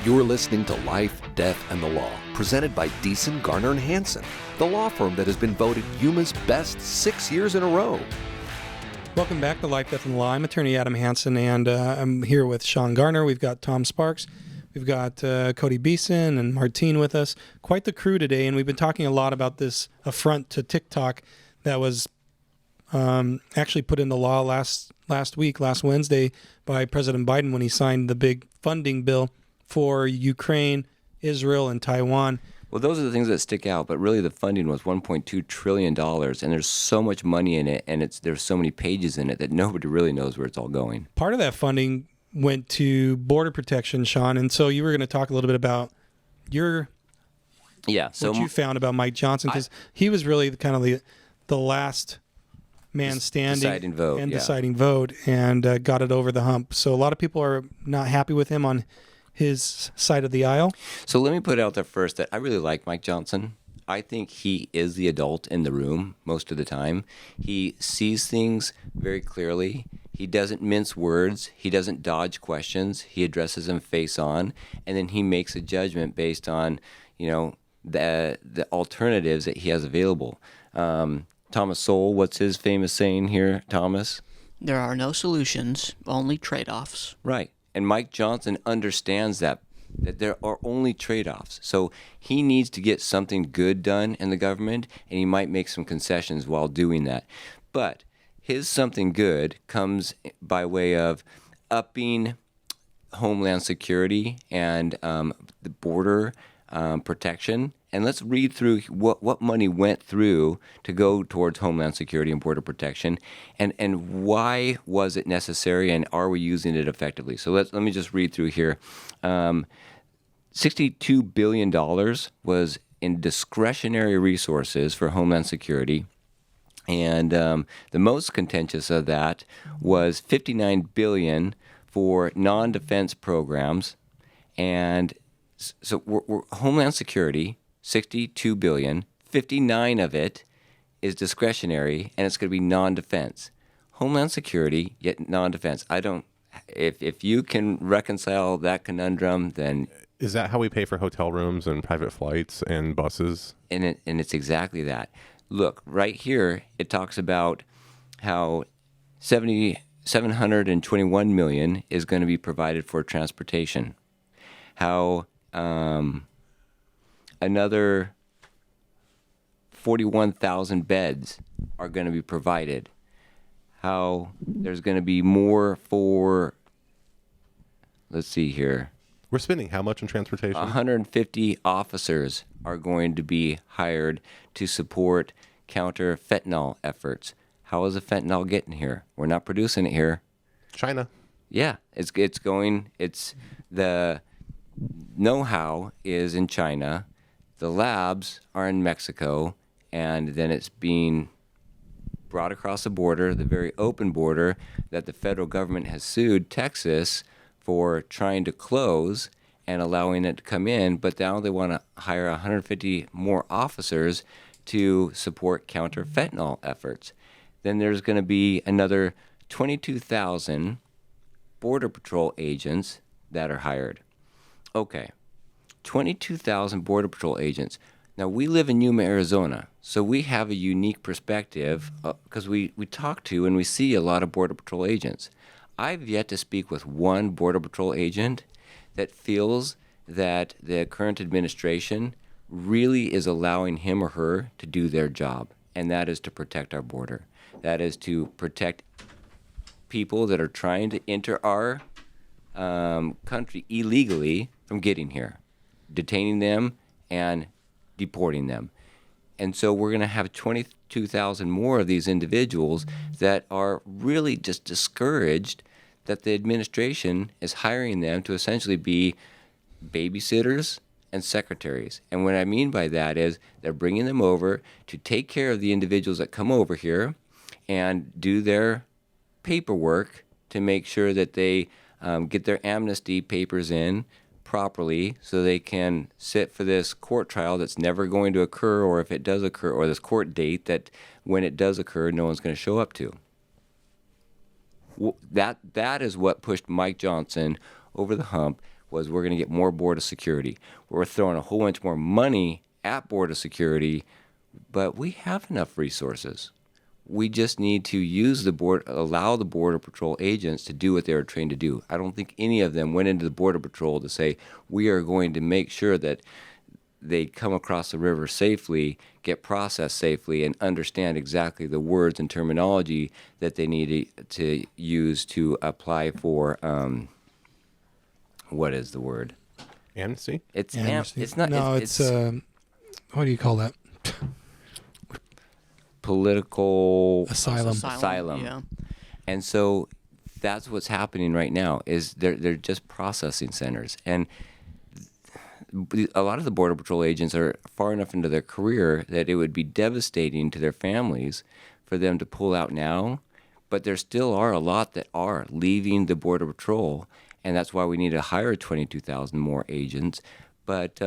You're listening to Life, Death, and the Law, presented by Deason, Garner, and Hansen, the law firm that has been voted Yuma's best 6 years in a row. Welcome back to Life, Death, and the Law. I'm attorney Adam Hansen, and I'm here with Shawn Garner. We've got Tom Sparks. We've got Cody Beeson and Martine with us. Quite the crew today, and we've been talking a lot about this affront to TikTok that was actually put into law last Wednesday, by President Biden when he signed the big funding bill for Ukraine, Israel, and Taiwan. Well, those are the things that stick out, but really the funding was $1.2 trillion, and there's so much money in it, and there's so many pages in it that nobody really knows where it's all going. Part of that funding went to border protection, Shawn, and so you were going to talk a little bit about what you found about Mike Johnson, because he was really the last man standing deciding vote, and got it over the hump. So a lot of people are not happy with him on his side of the aisle. So let me put it out there first that I really like Mike Johnson. I think he is the adult in the room most of the time. He sees things very clearly. He doesn't mince words. He doesn't dodge questions. He addresses them face on, and then he makes a judgment based on, the alternatives that he has available. Thomas Sowell, what's his famous saying here, Thomas? There are no solutions, only trade-offs. Right. And Mike Johnson understands that there are only trade-offs. So he needs to get something good done in the government, and he might make some concessions while doing that. But his something good comes by way of upping Homeland Security and the border protection. And let's read through what money went through to go towards Homeland Security and border protection, and why was it necessary, and are we using it effectively? So let me just read through here. $62 billion was in discretionary resources for Homeland Security, and the most contentious of that was $59 billion for non-defense programs, and so we're Homeland Security. $62 billion, 59 of it is discretionary, and it's going to be non-defense. Homeland Security, yet non-defense. If you can reconcile that conundrum, then... Is that how we pay for hotel rooms and private flights and buses? And it's exactly that. Look, right here, it talks about how $721 million is going to be provided for transportation. How... another 41,000 beds are going to be provided. How there's going to be more for, let's see here. We're spending how much on transportation? 150 officers are going to be hired to support counter fentanyl efforts. How is the fentanyl getting here? We're not producing it here. China. Yeah, it's the know-how is in China. The labs are in Mexico, and then it's being brought across the border, the very open border that the federal government has sued Texas for trying to close and allowing it to come in, but now they want to hire 150 more officers to support counter fentanyl efforts. Then there's going to be another 22,000 Border Patrol agents that are hired. Okay. 22,000 Border Patrol agents. Now, we live in Yuma, Arizona, so we have a unique perspective because we talk to and we see a lot of Border Patrol agents. I've yet to speak with one Border Patrol agent that feels that the current administration really is allowing him or her to do their job, and that is to protect our border. That is to protect people that are trying to enter our country illegally from getting here, detaining them and deporting them. And so we're going to have 22,000 more of these individuals that are really just discouraged that the administration is hiring them to essentially be babysitters and secretaries. And what I mean by that is they're bringing them over to take care of the individuals that come over here and do their paperwork to make sure that they get their amnesty papers in properly so they can sit for this court trial that's never going to occur, or if it does occur, or this court date that when it does occur, no one's going to show up to. That is what pushed Mike Johnson over the hump, was we're going to get more border security. We're throwing a whole bunch more money at border security, but we have enough resources. We just need to allow the Border Patrol agents to do what they were trained to do. I don't think any of them went into the Border Patrol to say, we are going to make sure that they come across the river safely, get processed safely, and understand exactly the words and terminology that they need to use to apply for, what is the word? Amnesty? It's Amnesty. it's not. No, it's what do you call that? Political Asylum. Yeah. And so that's what's happening right now is they're just processing centers. And a lot of the Border Patrol agents are far enough into their career that it would be devastating to their families for them to pull out now. But there still are a lot that are leaving the Border Patrol, and that's why we need to hire 22,000 more agents. But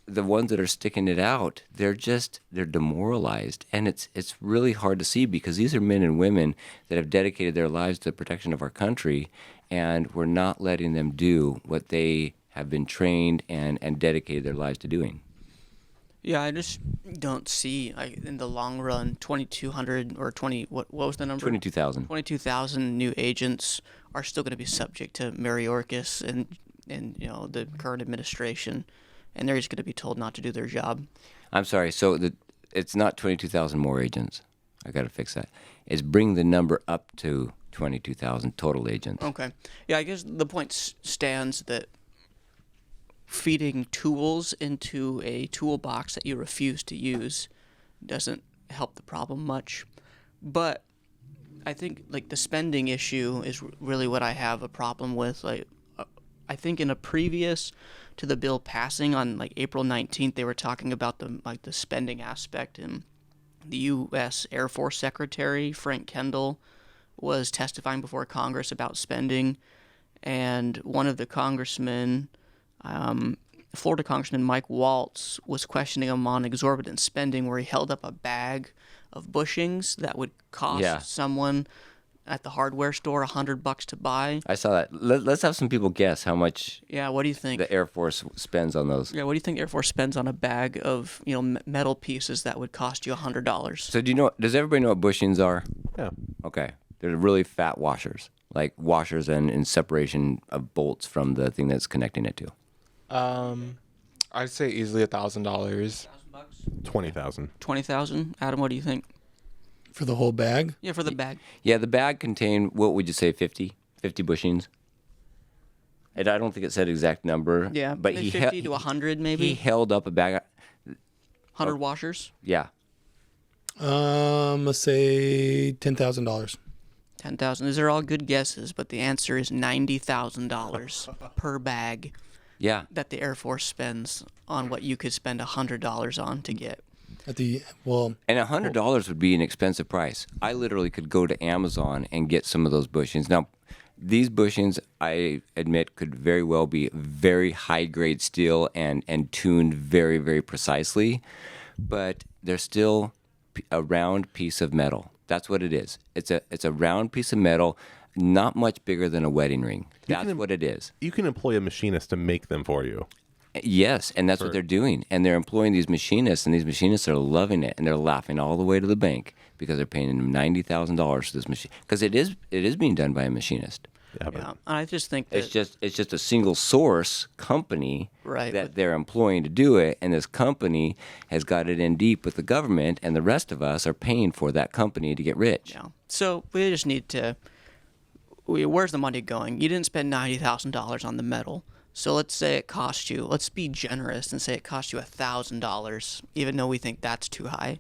the ones that are sticking it out, they're demoralized, and it's really hard to see because these are men and women that have dedicated their lives to the protection of our country, and we're not letting them do what they have been trained and dedicated their lives to doing. Yeah, I just don't see in the long run 2,200 or 20. What was the number? 22,000. 22,000 new agents are still going to be subject to Mayorkas and the current administration, and they're just going to be told not to do their job. I'm sorry. So it's not 22,000 more agents. I got to fix that. It's bring the number up to 22,000 total agents. Okay. Yeah, I guess the point stands that feeding tools into a toolbox that you refuse to use doesn't help the problem much. But I think like the spending issue is really what I have a problem with. Like, I think in a previous to the bill passing on like April 19th, they were talking about the spending aspect, and the U.S. Air Force Secretary Frank Kendall was testifying before Congress about spending, and one of the congressmen, Florida Congressman Mike Waltz, was questioning him on exorbitant spending, where he held up a bag of bushings that would cost someone at the hardware store $100 to buy. I saw that. Let's have some people guess how much. Yeah, what do you think? The Air Force spends on those. Yeah, what do you think Air Force spends on a bag of metal pieces that would cost you $100? So does everybody know what bushings are? Yeah. Okay. They're really fat washers, like washers and in separation of bolts from the thing that's connecting it to. I'd say easily $1,000. 20,000. 20,000. Adam, what do you think? For the whole bag? Yeah, for the bag. Yeah, the bag contained, what would you say, 50 bushings? And I don't think it said exact number. Yeah, but 50 to 100 maybe. He held up a bag. 100 washers. Yeah. Let's say $10,000. 10,000. These are all good guesses, but the answer is $90,000 per bag. Yeah. That the Air Force spends on what you could spend $100 on to get. And $100 would be an expensive price. I literally could go to Amazon and get some of those bushings. Now, these bushings, I admit, could very well be very high-grade steel and tuned very, very precisely, but they're still a round piece of metal. That's what it is. It's a round piece of metal, not much bigger than a wedding ring. That's what it is. You can employ a machinist to make them for you. Yes, and that's what they're doing. And they're employing these machinists, and these machinists are loving it, and they're laughing all the way to the bank because they're paying them $90,000 for this machine. Because it is being done by a machinist. Yeah, but Yeah, I just think that It's just a single source company Right, that but- they're employing to do it, and this company has got it in deep with the government, and the rest of us are paying for that company to get rich. Yeah. So we just need to. Where's the money going? You didn't spend $90,000 on the metal. So let's say it cost you. Let's be generous and say it cost you $1,000, even though we think that's too high.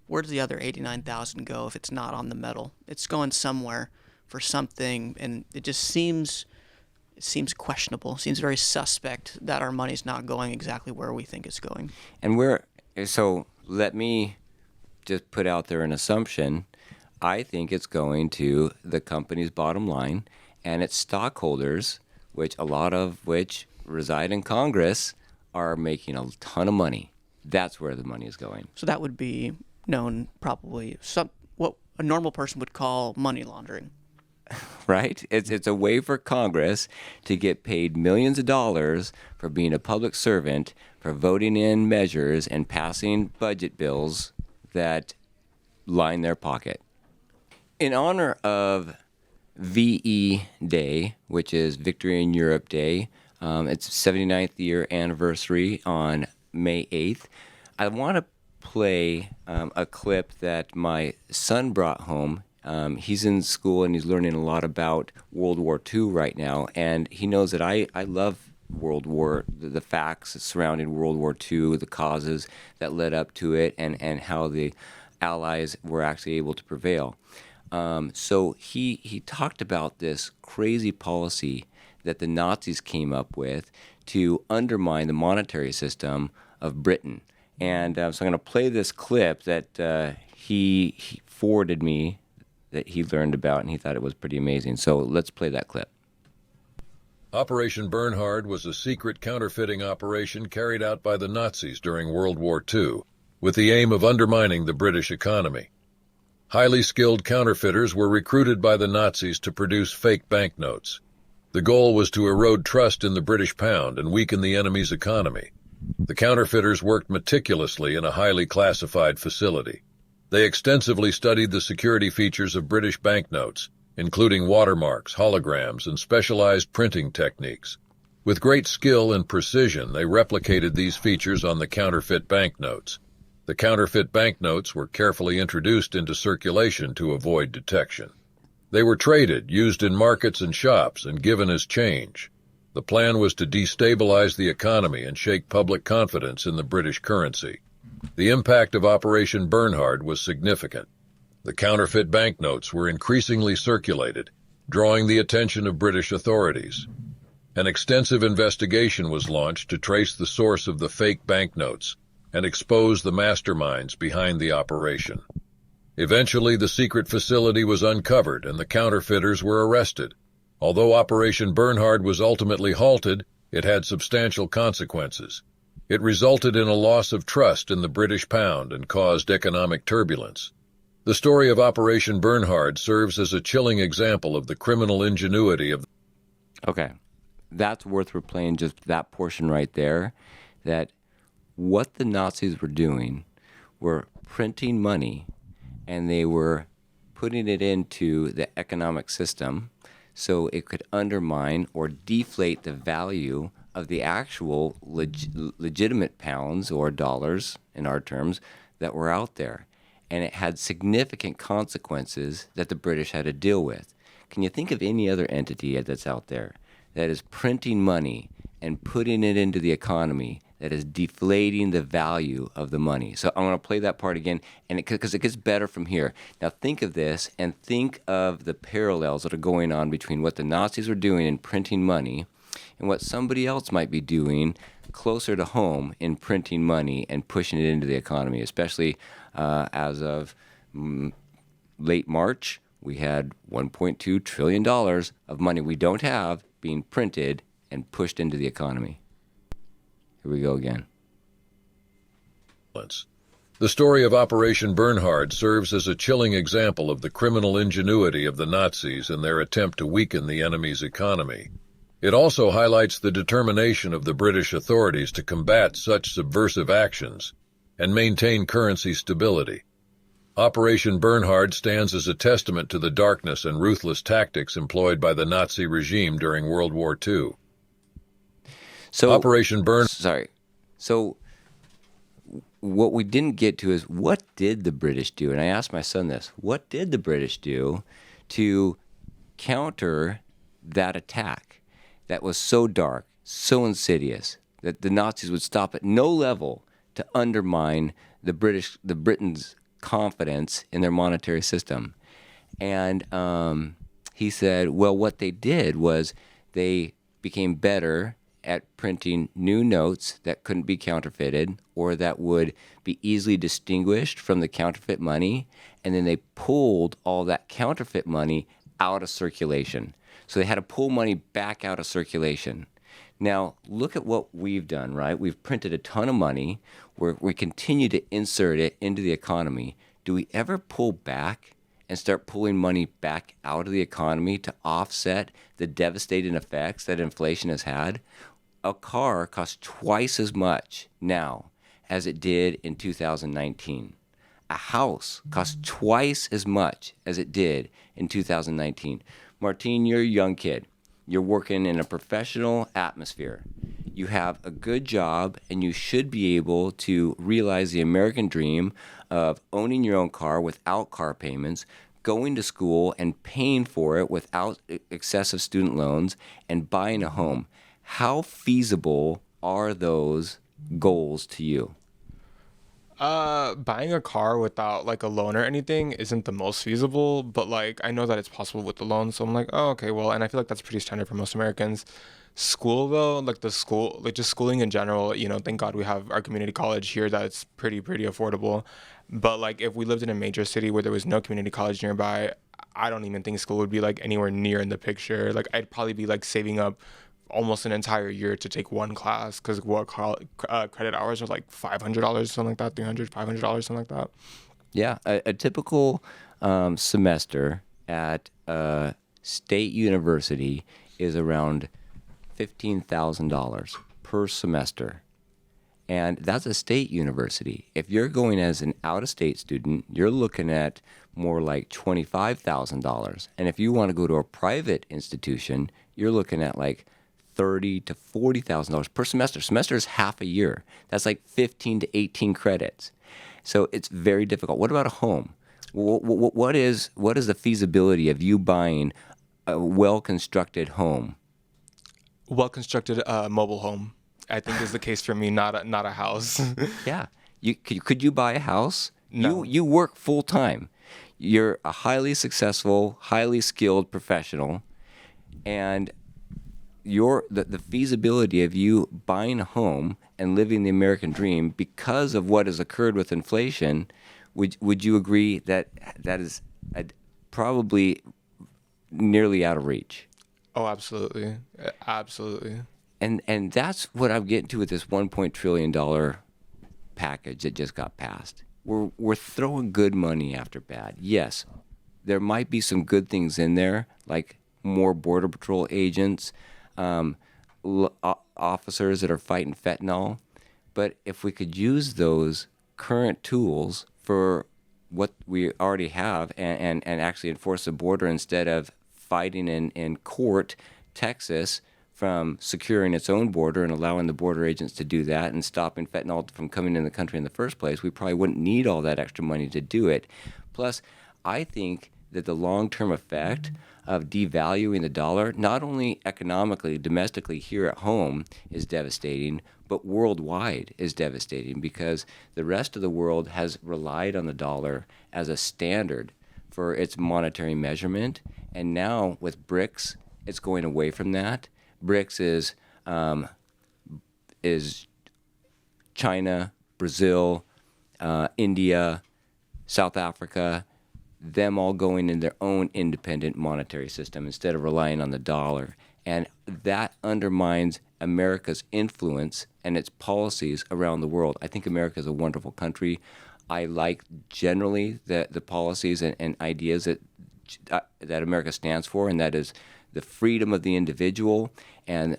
Where does the other $89,000 go if it's not on the metal? It's going somewhere for something, and it just seems questionable. It seems very suspect that our money's not going exactly where we think it's going. And so let me just put out there an assumption. I think it's going to the company's bottom line and its stockholders, which a lot of which reside in Congress, are making a ton of money. That's where the money is going. So that would be known probably what a normal person would call money laundering. right? It's a way for Congress to get paid millions of dollars for being a public servant, for voting in measures and passing budget bills that line their pocket. In honor of VE Day, which is Victory in Europe Day, it's 79th year anniversary on May 8th. I want to play a clip that my son brought home. He's in school and he's learning a lot about World War II right now, and he knows that I love World War, the facts surrounding World War II, the causes that led up to it, and how the Allies were actually able to prevail. So he talked about this crazy policy that the Nazis came up with to undermine the monetary system of Britain. And so I'm going to play this clip that he forwarded me that he learned about, and he thought it was pretty amazing. So let's play that clip. Operation Bernhard was a secret counterfeiting operation carried out by the Nazis during World War II, with the aim of undermining the British economy. Highly skilled counterfeiters were recruited by the Nazis to produce fake banknotes. The goal was to erode trust in the British pound and weaken the enemy's economy. The counterfeiters worked meticulously in a highly classified facility. They extensively studied the security features of British banknotes, including watermarks, holograms, and specialized printing techniques. With great skill and precision, they replicated these features on the counterfeit banknotes. The counterfeit banknotes were carefully introduced into circulation to avoid detection. They were traded, used in markets and shops, and given as change. The plan was to destabilize the economy and shake public confidence in the British currency. The impact of Operation Bernhard was significant. The counterfeit banknotes were increasingly circulated, drawing the attention of British authorities. An extensive investigation was launched to trace the source of the fake banknotes and expose the masterminds behind the operation. Eventually, the secret facility was uncovered and the counterfeiters were arrested. Although Operation Bernhard was ultimately halted, it had substantial consequences. It resulted in a loss of trust in the British pound and caused economic turbulence. The story of Operation Bernhard serves as a chilling example of the criminal ingenuity of... Okay, that's worth replaying, just that portion right there, that what the Nazis were doing were printing money, and they were putting it into the economic system so it could undermine or deflate the value of the actual legitimate pounds or dollars, in our terms, that were out there. And it had significant consequences that the British had to deal with. Can you think of any other entity that's out there that is printing money and putting it into the economy that is deflating the value of the money? So I'm going to play that part again, and because it gets better from here. Now think of this, and think of the parallels that are going on between what the Nazis were doing in printing money and what somebody else might be doing closer to home in printing money and pushing it into the economy, especially as of late March. We had $1.2 trillion of money we don't have being printed and pushed into the economy. Here we go again. The story of Operation Bernhard serves as a chilling example of the criminal ingenuity of the Nazis in their attempt to weaken the enemy's economy. It also highlights the determination of the British authorities to combat such subversive actions and maintain currency stability. Operation Bernhard stands as a testament to the darkness and ruthless tactics employed by the Nazi regime during World War II. So, Operation Bernhard... So what we didn't get to is, what did the British do? And I asked my son this. What did the British do to counter that attack that was so dark, so insidious, that the Nazis would stop at no level to undermine the Britain's confidence in their monetary system? And he said, well, what they did was they became better at printing new notes that couldn't be counterfeited or that would be easily distinguished from the counterfeit money, and then they pulled all that counterfeit money out of circulation. So they had to pull money back out of circulation. Now, look at what we've done, right? We've printed a ton of money. We continue to insert it into the economy. Do we ever pull back and start pulling money back out of the economy to offset the devastating effects that inflation has had. A car costs twice as much now as it did in 2019. A house costs twice as much as it did in 2019. Martine, you're a young kid. You're working in a professional atmosphere. You have a good job, and you should be able to realize the American dream of owning your own car without car payments, going to school and paying for it without excessive student loans, and buying a home. How feasible are those goals to you? Buying a car without like a loan or anything isn't the most feasible, but like I know that it's possible with the loan, so I'm like, oh, okay, well, and I feel like that's pretty standard for most Americans. School though, like the school, like just schooling in general, thank God we have our community college here that's pretty affordable. But like if we lived in a major city where there was no community college nearby, I don't even think school would be like anywhere near in the picture. Like I'd probably be like saving up almost an entire year to take one class because credit hours are like $500, something like that, $500, something like that. Yeah, a typical semester at a state university is around $15,000 per semester. And that's a state university. If you're going as an out-of-state student, you're looking at more like $25,000. And if you want to go to a private institution, you're looking at like $30,000 to $40,000 per semester. Semester is half a year. That's like 15 to 18 credits. So it's very difficult. What about a home? What is the feasibility of you buying a well-constructed home? Well-constructed mobile home, I think, is the case for me, not a house. Yeah. Could you buy a house? No. You work full-time. You're a highly successful, highly skilled professional, and the feasibility of you buying a home and living the American dream because of what has occurred with inflation, would you agree that is probably nearly out of reach? Oh, absolutely. And that's what I'm getting to with this $1 trillion package that just got passed. We're throwing good money after bad. Yes, there might be some good things in there, like more Border Patrol agents, officers that are fighting fentanyl. But if we could use those current tools for what we already have and actually enforce the border instead of fighting in court, Texas, from securing its own border and allowing the border agents to do that and stopping fentanyl from coming in the country in the first place, we probably wouldn't need all that extra money to do it. Plus, I think that the long-term effect of devaluing the dollar, not only economically, domestically here at home, is devastating, but worldwide is devastating because the rest of the world has relied on the dollar as a standard for its monetary measurement. And now with BRICS, it's going away from that. BRICS is China, Brazil, India, South Africa, them all going in their own independent monetary system instead of relying on the dollar. And that undermines America's influence and its policies around the world. I think America is a wonderful country. I like generally the policies and ideas that America stands for, and that is the freedom of the individual and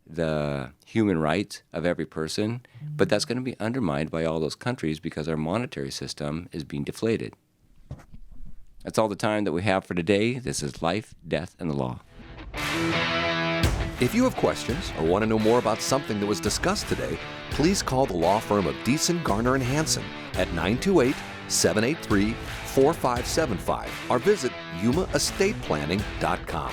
the human rights of every person. But that's going to be undermined by all those countries because our monetary system is being deflated. That's all the time that we have for today. This is Life, Death, and the Law. If you have questions or want to know more about something that was discussed today, please call the law firm of Deason, Garner, and Hansen at 928-783-4575 or visit yumaestateplanning.com.